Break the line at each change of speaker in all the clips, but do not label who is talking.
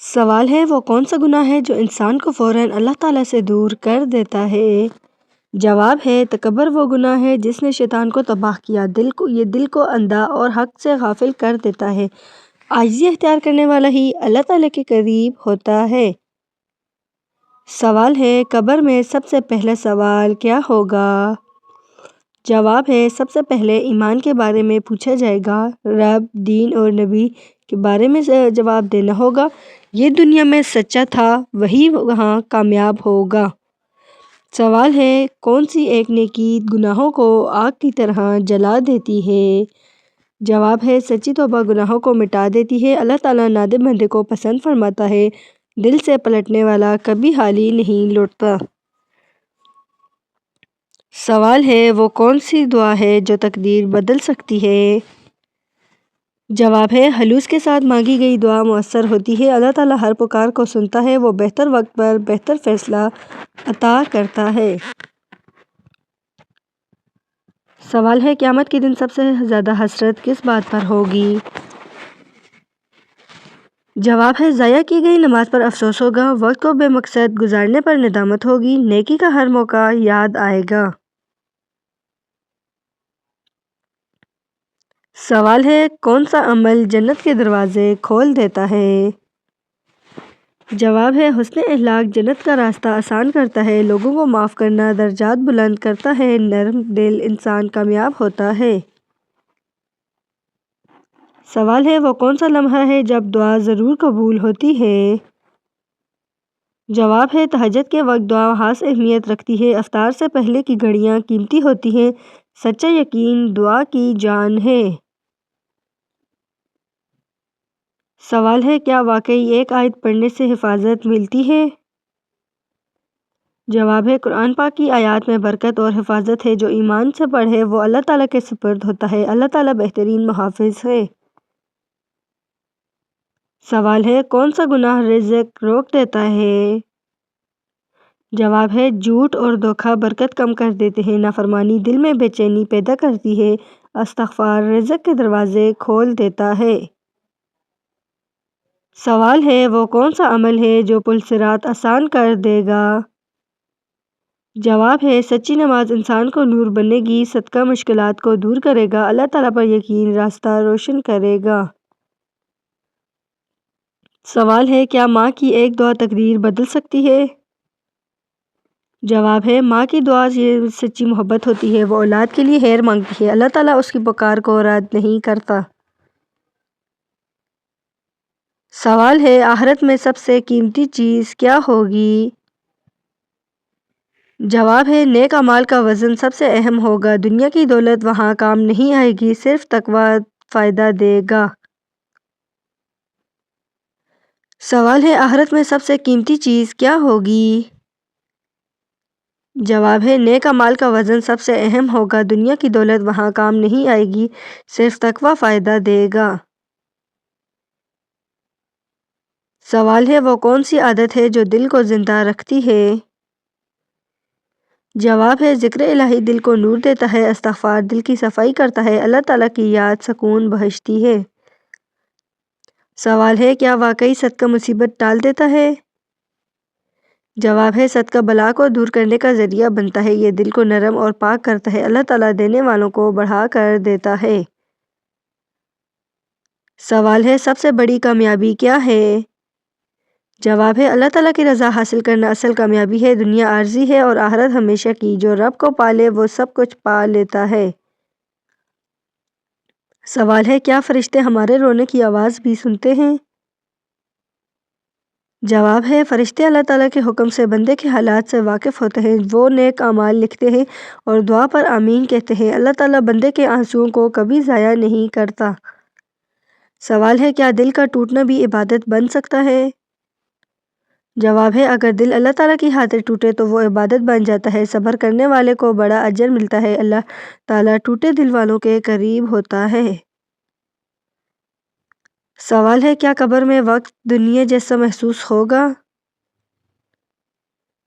سوال ہے وہ کون سا گناہ ہے جو انسان کو فوراً اللہ تعالیٰ سے دور کر دیتا ہے؟ جواب ہے تکبر وہ گناہ ہے جس نے شیطان کو تباہ کیا، یہ دل کو اندھا اور حق سے غافل کر دیتا ہے۔ عاجزی اختیار کرنے والا ہی اللہ تعالیٰ کے قریب ہوتا ہے۔ سوال ہے قبر میں سب سے پہلا سوال کیا ہوگا؟ جواب ہے سب سے پہلے ایمان کے بارے میں پوچھا جائے گا، رب، دین اور نبی کے بارے میں جواب دینا ہوگا۔ یہ دنیا میں سچا تھا، وہی وہاں کامیاب ہوگا۔ سوال ہے کون سی ایک نیکی گناہوں کو آگ کی طرح جلا دیتی ہے؟ جواب ہے سچی توبہ گناہوں کو مٹا دیتی ہے۔ اللہ تعالیٰ نادم بندے کو پسند فرماتا ہے، دل سے پلٹنے والا کبھی خالی نہیں لوٹتا۔ سوال ہے وہ کون سی دعا ہے جو تقدیر بدل سکتی ہے؟ جواب ہے خلوص کے ساتھ مانگی گئی دعا مؤثر ہوتی ہے۔ اللہ تعالیٰ ہر پکار کو سنتا ہے، وہ بہتر وقت پر بہتر فیصلہ عطا کرتا ہے۔ سوال ہے قیامت کے دن سب سے زیادہ حسرت کس بات پر ہوگی؟ جواب ہے ضائع کی گئی نماز پر افسوس ہوگا، وقت کو بے مقصد گزارنے پر ندامت ہوگی، نیکی کا ہر موقع یاد آئے گا۔ سوال ہے کون سا عمل جنت کے دروازے کھول دیتا ہے؟ جواب ہے حسن اخلاق جنت کا راستہ آسان کرتا ہے، لوگوں کو معاف کرنا درجات بلند کرتا ہے، نرم دل انسان کامیاب ہوتا ہے۔ سوال ہے وہ کون سا لمحہ ہے جب دعا ضرور قبول ہوتی ہے؟ جواب ہے تہجد کے وقت دعا خاص اہمیت رکھتی ہے، افطار سے پہلے کی گھڑیاں قیمتی ہوتی ہیں، سچا یقین دعا کی جان ہے۔ سوال ہے کیا واقعی ایک آیت پڑھنے سے حفاظت ملتی ہے؟ جواب ہے قرآن پاک کی آیات میں برکت اور حفاظت ہے، جو ایمان سے پڑھے وہ اللہ تعالیٰ کے سپرد ہوتا ہے، اللہ تعالیٰ بہترین محافظ ہے۔ سوال ہے کون سا گناہ رزق روک دیتا ہے؟ جواب ہے جھوٹ اور دھوکہ برکت کم کر دیتے ہیں، نافرمانی دل میں بے چینی پیدا کرتی ہے، استغفار رزق کے دروازے کھول دیتا ہے۔ سوال ہے وہ کون سا عمل ہے جو پل صراط آسان کر دے گا؟ جواب ہے سچی نماز انسان کو نور بنے گی، صدقہ مشکلات کو دور کرے گا، اللہ تعالیٰ پر یقین راستہ روشن کرے گا۔ سوال ہے کیا ماں کی ایک دعا تقدیر بدل سکتی ہے؟ جواب ہے ماں کی دعا سے سچی محبت ہوتی ہے، وہ اولاد کے لیے خیر مانگتی ہے، اللہ تعالیٰ اس کی پکار کو رد نہیں کرتا۔ سوال ہے آخرت میں سب سے قیمتی چیز کیا ہوگی؟ جواب ہے نیک اعمال کا وزن سب سے اہم ہوگا، دنیا کی دولت وہاں کام نہیں آئے گی، صرف تقویٰ فائدہ دے گا۔ سوال ہے آخرت میں سب سے قیمتی چیز کیا ہوگی؟ جواب ہے نیک اعمال کا وزن سب سے اہم ہوگا، دنیا کی دولت وہاں کام نہیں آئے گی، صرف تقویٰ فائدہ دے گا۔ سوال ہے وہ کون سی عادت ہے جو دل کو زندہ رکھتی ہے؟ جواب ہے ذکر الہی دل کو نور دیتا ہے، استغفار دل کی صفائی کرتا ہے، اللہ تعالیٰ کی یاد سکون بخشتی ہے۔ سوال ہے کیا واقعی صدقہ مصیبت ٹال دیتا ہے؟ جواب ہے صدقہ بلا کو دور کرنے کا ذریعہ بنتا ہے، یہ دل کو نرم اور پاک کرتا ہے، اللہ تعالیٰ دینے والوں کو بڑھا کر دیتا ہے۔ سوال ہے سب سے بڑی کامیابی کیا ہے؟ جواب ہے اللہ تعالیٰ کی رضا حاصل کرنا اصل کامیابی ہے، دنیا عارضی ہے اور آخرت ہمیشہ کی، جو رب کو پالے وہ سب کچھ پا لیتا ہے۔ سوال ہے کیا فرشتے ہمارے رونے کی آواز بھی سنتے ہیں؟ جواب ہے فرشتے اللہ تعالیٰ کے حکم سے بندے کے حالات سے واقف ہوتے ہیں، وہ نیک اعمال لکھتے ہیں اور دعا پر آمین کہتے ہیں، اللہ تعالیٰ بندے کے آنسوؤں کو کبھی ضائع نہیں کرتا۔ سوال ہے کیا دل کا ٹوٹنا بھی عبادت بن سکتا ہے؟ جواب ہے اگر دل اللہ تعالیٰ کی خاطر ٹوٹے تو وہ عبادت بن جاتا ہے، صبر کرنے والے کو بڑا اجر ملتا ہے، اللہ تعالیٰ ٹوٹے دل والوں کے قریب ہوتا ہے۔ سوال ہے کیا قبر میں وقت دنیا جیسا محسوس ہوگا؟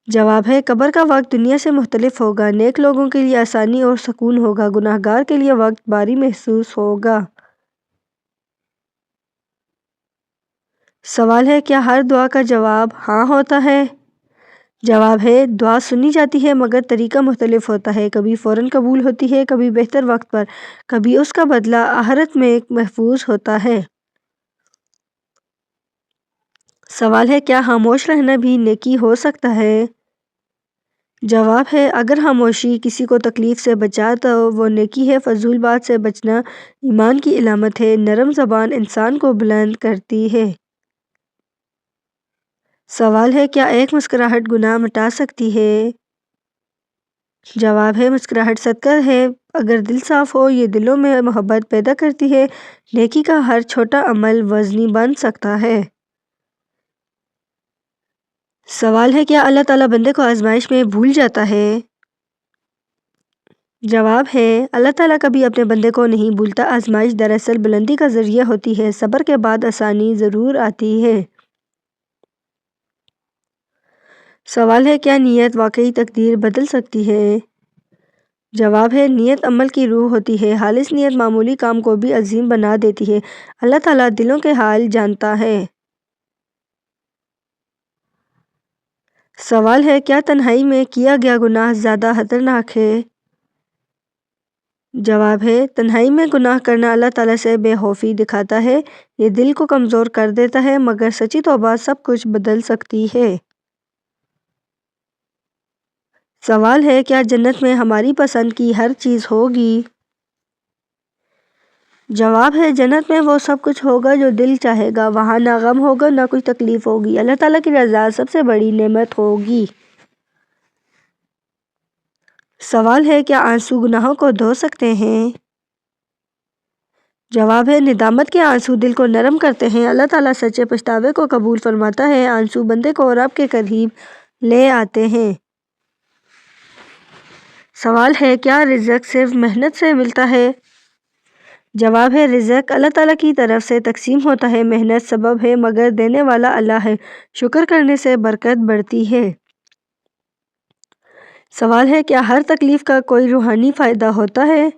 جواب ہے قبر کا وقت دنیا سے مختلف ہوگا، نیک لوگوں کے لیے آسانی اور سکون ہوگا، گناہ گار کے لیے وقت بھاری محسوس ہوگا۔ سوال ہے کیا ہر دعا کا جواب ہاں ہوتا ہے؟ جواب ہے دعا سنی جاتی ہے مگر طریقہ مختلف ہوتا ہے، کبھی فوراً قبول ہوتی ہے، کبھی بہتر وقت پر، کبھی اس کا بدلہ آخرت میں محفوظ ہوتا ہے۔ سوال ہے کیا خاموش رہنا بھی نیکی ہو سکتا ہے؟ جواب ہے اگر خاموشی کسی کو تکلیف سے بچا تو وہ نیکی ہے، فضول بات سے بچنا ایمان کی علامت ہے، نرم زبان انسان کو بلند کرتی ہے۔ سوال ہے کیا ایک مسکراہٹ گناہ مٹا سکتی ہے؟ جواب ہے مسکراہٹ صدقہ ہے، اگر دل صاف ہو یہ دلوں میں محبت پیدا کرتی ہے، نیکی کا ہر چھوٹا عمل وزنی بن سکتا ہے۔ سوال ہے کیا اللہ تعالیٰ بندے کو آزمائش میں بھول جاتا ہے؟ جواب ہے اللہ تعالیٰ کبھی اپنے بندے کو نہیں بھولتا، آزمائش دراصل بلندی کا ذریعہ ہوتی ہے، صبر کے بعد آسانی ضرور آتی ہے۔ سوال ہے کیا نیت واقعی تقدیر بدل سکتی ہے؟ جواب ہے نیت عمل کی روح ہوتی ہے، خالص نیت معمولی کام کو بھی عظیم بنا دیتی ہے، اللہ تعالیٰ دلوں کے حال جانتا ہے۔ سوال ہے کیا تنہائی میں کیا گیا گناہ زیادہ خطرناک ہے؟ جواب ہے تنہائی میں گناہ کرنا اللہ تعالیٰ سے بے خوفی دکھاتا ہے، یہ دل کو کمزور کر دیتا ہے، مگر سچی توبہ سب کچھ بدل سکتی ہے۔ سوال ہے کیا جنت میں ہماری پسند کی ہر چیز ہوگی؟ جواب ہے جنت میں وہ سب کچھ ہوگا جو دل چاہے گا، وہاں نہ غم ہوگا نہ کوئی تکلیف ہوگی، اللہ تعالیٰ کی رضا سب سے بڑی نعمت ہوگی۔ سوال ہے کیا آنسو گناہوں کو دھو سکتے ہیں؟ جواب ہے ندامت کے آنسو دل کو نرم کرتے ہیں، اللہ تعالیٰ سچے پچھتاوے کو قبول فرماتا ہے، آنسو بندے کو رب کے قریب لے آتے ہیں۔ سوال ہے کیا رزق صرف محنت سے ملتا ہے؟ جواب ہے رزق اللہ تعالیٰ کی طرف سے تقسیم ہوتا ہے، محنت سبب ہے مگر دینے والا اللہ ہے، شکر کرنے سے برکت بڑھتی ہے۔ سوال ہے کیا ہر تکلیف کا کوئی روحانی فائدہ ہوتا ہے؟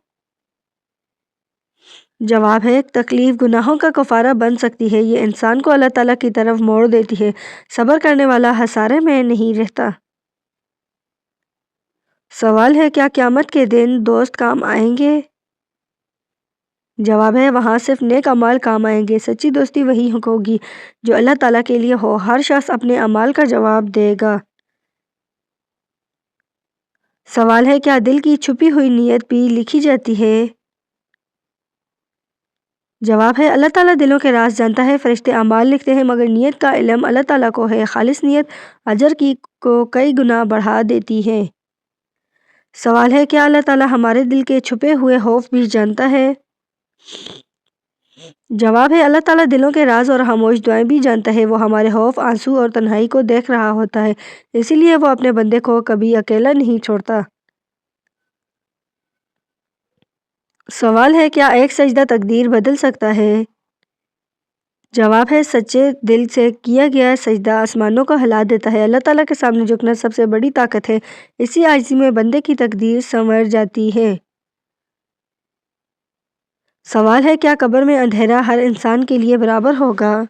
جواب ہے تکلیف گناہوں کا کفارہ بن سکتی ہے، یہ انسان کو اللہ تعالیٰ کی طرف موڑ دیتی ہے، صبر کرنے والا خسارے میں نہیں رہتا۔ سوال ہے کیا قیامت کے دن دوست کام آئیں گے؟ جواب ہے وہاں صرف نیک اعمال کام آئیں گے، سچی دوستی وہی ہوگی جو اللہ تعالیٰ کے لیے ہو، ہر شخص اپنے اعمال کا جواب دے گا۔ سوال ہے کیا دل کی چھپی ہوئی نیت بھی لکھی جاتی ہے؟ جواب ہے اللہ تعالیٰ دلوں کے راز جانتا ہے، فرشتے اعمال لکھتے ہیں مگر نیت کا علم اللہ تعالیٰ کو ہے، خالص نیت اجر کی کو کئی گنا بڑھا دیتی ہے۔ سوال ہے کیا اللہ تعالیٰ ہمارے دل کے چھپے ہوئے خوف بھی جانتا ہے؟ جواب ہے اللہ تعالیٰ دلوں کے راز اور خاموش دعائیں بھی جانتا ہے، وہ ہمارے خوف، آنسو اور تنہائی کو دیکھ رہا ہوتا ہے، اسی لیے وہ اپنے بندے کو کبھی اکیلا نہیں چھوڑتا۔ سوال ہے کیا ایک سجدہ تقدیر بدل سکتا ہے؟ جواب ہے سچے دل سے کیا گیا سجدہ آسمانوں کو ہلا دیتا ہے، اللہ تعالیٰ کے سامنے جھکنا سب سے بڑی طاقت ہے، اسی عاجزی میں بندے کی تقدیر سنور جاتی ہے۔ سوال ہے کیا قبر میں اندھیرا ہر انسان کے لیے برابر ہوگا؟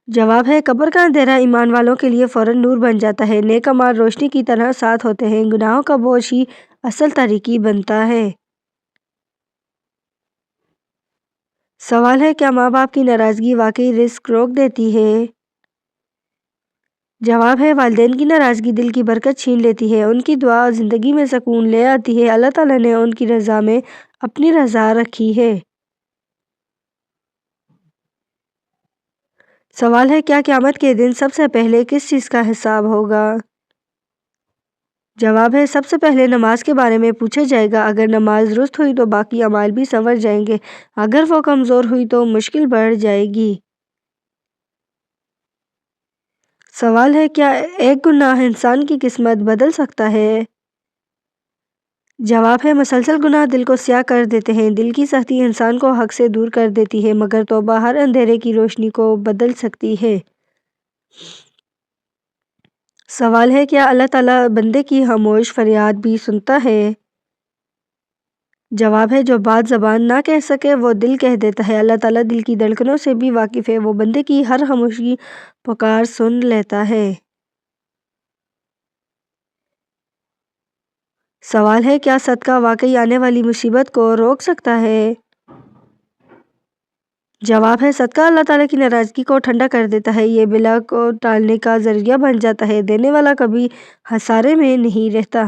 جواب ہے قبر کا اندھیرا ایمان والوں کے لیے فوراً نور بن جاتا ہے، نیک اعمال روشنی کی طرح ساتھ ہوتے ہیں، گناہوں کا بوجھ ہی اصل تاریکی بنتا ہے۔ سوال ہے کیا ماں باپ کی ناراضگی واقعی رزق روک دیتی ہے؟ جواب ہے والدین کی ناراضگی دل کی برکت چھین لیتی ہے، ان کی دعا زندگی میں سکون لے آتی ہے، اللہ تعالیٰ نے ان کی رضا میں اپنی رضا رکھی ہے۔ سوال ہے کیا قیامت کے دن سب سے پہلے کس چیز کا حساب ہوگا؟ جواب ہے سب سے پہلے نماز کے بارے میں پوچھا جائے گا، اگر نماز درست ہوئی تو باقی اعمال بھی سنور جائیں گے، اگر وہ کمزور ہوئی تو مشکل بڑھ جائے گی۔ سوال ہے کیا ایک گناہ انسان کی قسمت بدل سکتا ہے؟ جواب ہے مسلسل گناہ دل کو سیاہ کر دیتے ہیں، دل کی سختی انسان کو حق سے دور کر دیتی ہے، مگر توبہ ہر اندھیرے کی روشنی کو بدل سکتی ہے۔ سوال ہے کیا اللہ تعالیٰ بندے کی خاموش فریاد بھی سنتا ہے؟ جواب ہے جو بات زبان نہ کہہ سکے وہ دل کہہ دیتا ہے۔ اللہ تعالیٰ دل کی دھڑکنوں سے بھی واقف ہے، وہ بندے کی ہر خاموشی پکار سن لیتا ہے۔ سوال ہے کیا صدقہ واقعی آنے والی مصیبت کو روک سکتا ہے؟ جواب ہے صدقہ اللہ تعالیٰ کی ناراضگی کو ٹھنڈا کر دیتا ہے، یہ بلا کو ٹالنے کا ذریعہ بن جاتا ہے، دینے والا کبھی خسارے میں نہیں رہتا۔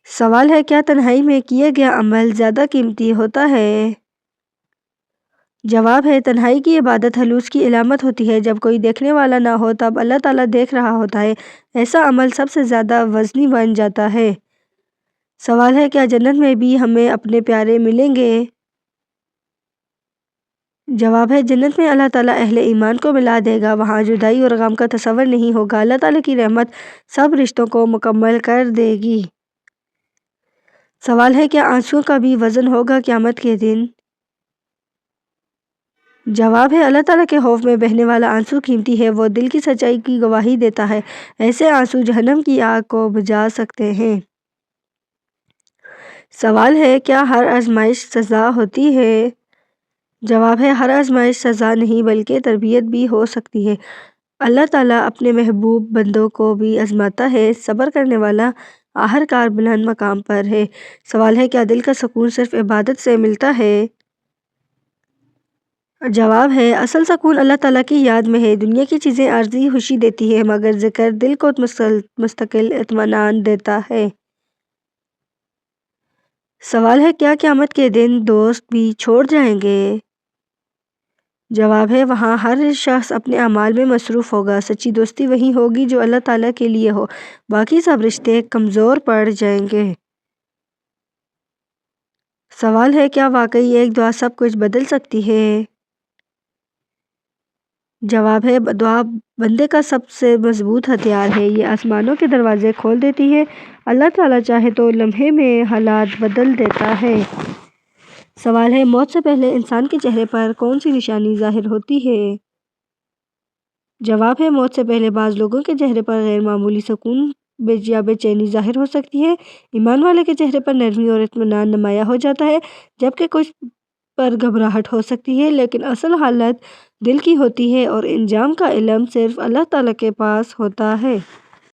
سوال ہے کیا تنہائی میں کیا گیا عمل زیادہ قیمتی ہوتا ہے؟ جواب ہے تنہائی کی عبادت خلوص کی علامت ہوتی ہے، جب کوئی دیکھنے والا نہ ہو تب اللہ تعالیٰ دیکھ رہا ہوتا ہے، ایسا عمل سب سے زیادہ وزنی بن جاتا ہے۔ سوال ہے کیا جنت میں بھی ہمیں اپنے پیارے ملیں گے؟ جواب ہے جنت میں اللہ تعالیٰ اہل ایمان کو ملا دے گا، وہاں جدائی اور غم کا تصور نہیں ہوگا، اللہ تعالیٰ کی رحمت سب رشتوں کو مکمل کر دے گی۔ سوال ہے کیا آنسوؤں کا بھی وزن ہوگا قیامت کے دن؟ جواب ہے اللہ تعالیٰ کے خوف میں بہنے والا آنسو قیمتی ہے، وہ دل کی سچائی کی گواہی دیتا ہے، ایسے آنسو جہنم کی آگ کو بجھا سکتے ہیں۔ سوال ہے کیا ہر آزمائش سزا ہوتی ہے؟ جواب ہے ہر آزمائش سزا نہیں بلکہ تربیت بھی ہو سکتی ہے، اللہ تعالیٰ اپنے محبوب بندوں کو بھی آزماتا ہے، صبر کرنے والا آخرکار بلند مقام پر ہے۔ سوال ہے کیا دل کا سکون صرف عبادت سے ملتا ہے؟ جواب ہے اصل سکون اللہ تعالیٰ کی یاد میں ہے، دنیا کی چیزیں عارضی خوشی دیتی ہے مگر ذکر دل کو مستقل اطمینان دیتا ہے۔ سوال ہے کیا قیامت کے دن دوست بھی چھوڑ جائیں گے؟ جواب ہے وہاں ہر شخص اپنے اعمال میں مصروف ہوگا، سچی دوستی وہی ہوگی جو اللہ تعالیٰ کے لیے ہو، باقی سب رشتے کمزور پڑ جائیں گے۔ سوال ہے کیا واقعی ایک دعا سب کچھ بدل سکتی ہے؟ جواب ہے دعا بندے کا سب سے مضبوط ہتھیار ہے، یہ آسمانوں کے دروازے کھول دیتی ہے، اللہ تعالیٰ چاہے تو لمحے میں حالات بدل دیتا ہے۔ سوال ہے موت سے پہلے انسان کے چہرے پر کون سی نشانی ظاہر ہوتی ہے؟ جواب ہے موت سے پہلے بعض لوگوں کے چہرے پر غیر معمولی سکون یا بے چینی ظاہر ہو سکتی ہے، ایمان والے کے چہرے پر نرمی اور اطمینان نمایاں ہو جاتا ہے، جبکہ کچھ پر گھبراہٹ ہو سکتی ہے، لیکن اصل حالت دل کی ہوتی ہے اور انجام کا علم صرف اللہ تعالیٰ کے پاس ہوتا ہے۔